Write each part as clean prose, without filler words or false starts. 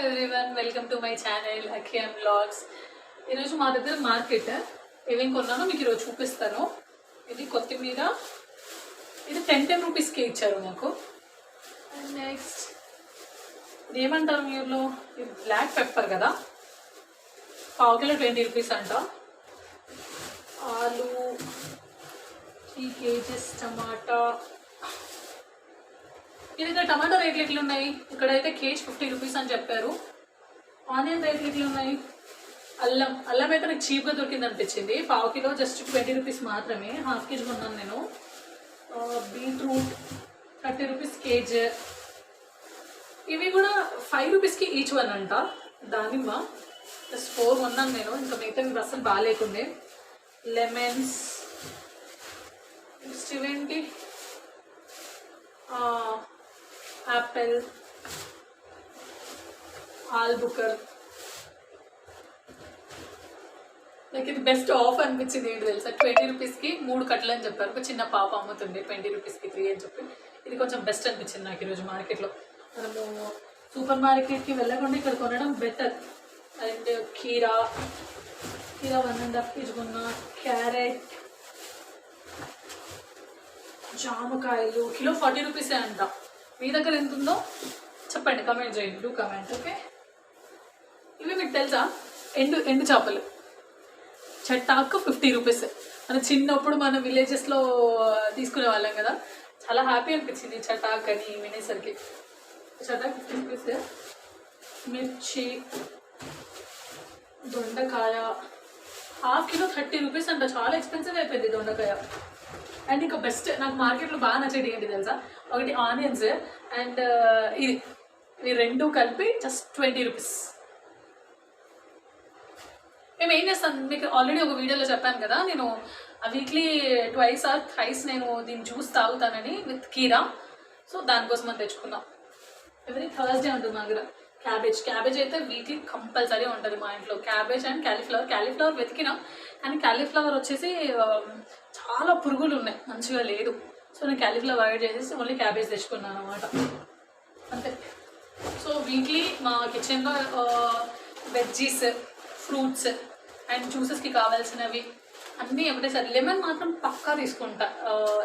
Everyone welcome to my channel Akhiyam blogs. ఈరోజు మా దగ్గర మార్కెట్ ఏమేమి కొన్నానో మీకు ఈరోజు చూపిస్తాను. ఇది కొత్తిమీర, ఇది 10 రూపీస్కి ఇచ్చారు నాకు. అండ్ నెక్స్ట్ ఇది ఏమంటారు మీరులో, ఇది బ్లాక్ పెప్పర్ కదా, పావు కిలో 20 రూపీస్ అంట. ఆలు 3 kgs, టమాటా. మీ దగ్గర టమాటో రేట్లు ఎట్లు ఉన్నాయి? ఇక్కడైతే కేజీ 50 రూపీస్ అని చెప్పారు. ఆనియన్ రేట్లు ఎట్లు ఉన్నాయి? అల్లం అయితే నాకు చీప్గా దొరికింది అనిపించింది. పావు కిలో జస్ట్ 20 రూపీస్ మాత్రమే, హాఫ్ కేజీ కొన్నాను నేను. Beetroot 30 rupees KG. ఇవి కూడా 5 రూపీస్కి ఈచ్ వన్ అంట. దానిమ్మ జస్ట్ 4 కొన్నాను నేను, ఇంకా మిగతా ఇవి అసలు బాగాలేకుండే. లెమన్స్ నెక్స్ట్ ఇవేంటి, యాపిల్, ఆల్బుకర్. నాకు ఇది బెస్ట్ ఆఫ్ అనిపించింది. ఏంటి తెలుసా, 20 రూపీస్కి 3 కట్టలు అని చెప్పారు. ఒక చిన్న పాప అమ్ముతుంది 20 రూపీస్కి 3 అని చెప్పి. ఇది కొంచెం బెస్ట్ అనిపించింది నాకు ఈరోజు మార్కెట్లో. మనము సూపర్ మార్కెట్కి వెళ్ళకుండా ఇక్కడ కొనడం బెటర్. అండ్ కీరా 1.5 kg కొన్నా. క్యారెట్, జామకాయలు కిలో 40 రూపీసే అంట. మీ దగ్గర ఎంత ఉందో చెప్పండి, కమెంట్ చేయండి, డూ కమెంట్. ఓకే, ఇవి మీకు తెలుసా, ఎండు చేపలు చట్టాకు 50 రూపీస్. మన చిన్నప్పుడు మన విలేజెస్లో తీసుకునే వాళ్ళం కదా, చాలా హ్యాపీ అనిపించింది చటాక్ అని వినేసరికి. చటాక్ 50 రూపీస్. మిర్చి, దొండకాయ హాఫ్ కిలో 30 రూపీస్ అంట. చాలా ఎక్స్పెన్సివ్ అయిపోయింది దొండకాయ. అండ్ ఇంకా బెస్ట్ నాకు మార్కెట్లో బాగా నచ్చేది ఏంటి తెలుసా, ఒకటి ఆనియన్స్ అండ్ ఇవి రెండు కలిపి జస్ట్ 20 రూపీస్. మేము ఏం చేస్తాను, మీకు ఆల్రెడీ ఒక వీడియోలో చెప్పాను కదా, నేను వీక్లీ 2 or 3 నేను దీన్ని జ్యూస్ తాగుతానని విత్ కీరా. సో దానికోసం అని తెచ్చుకున్నాం. ఎవ్రీ థర్స్డే ఉంటుంది మా దగ్గర. క్యాబేజ్ అయితే వీక్లీ కంపల్సరీ ఉంటుంది మా ఇంట్లో. క్యాబేజ్ అండ్ క్యాలీఫ్లవర్ వెతికినాం, కానీ క్యాలీఫ్లవర్ వచ్చేసి చాలా పురుగులు ఉన్నాయి, మంచిగా లేదు. సో నేను క్యాలీఫ్లవర్ అవాయిడ్ చేసేసి ఓన్లీ క్యాబేజ్ తెచ్చుకున్నాను అనమాట, అంతే. సో వీక్లీ మా కిచెన్లో వెజ్జీస్, ఫ్రూట్స్ అండ్ జ్యూసెస్కి కావాల్సినవి అన్నీ ఒకటేసారి. లెమన్ మాత్రం పక్కా తీసుకుంటా,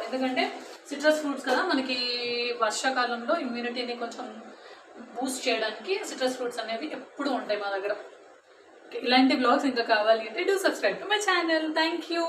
ఎందుకంటే సిట్రస్ ఫ్రూట్స్ కదా, మనకి వర్షాకాలంలో ఇమ్యూనిటీని కొంచెం బూస్ట్ చేయడానికి సిట్రస్ ఫ్రూట్స్ అనేవి ఎప్పుడు ఉంటాయి మా దగ్గర. ఇలాంటి బ్లాగ్స్ ఇంకా కావాలి అంటే do subscribe to my channel. Thank you.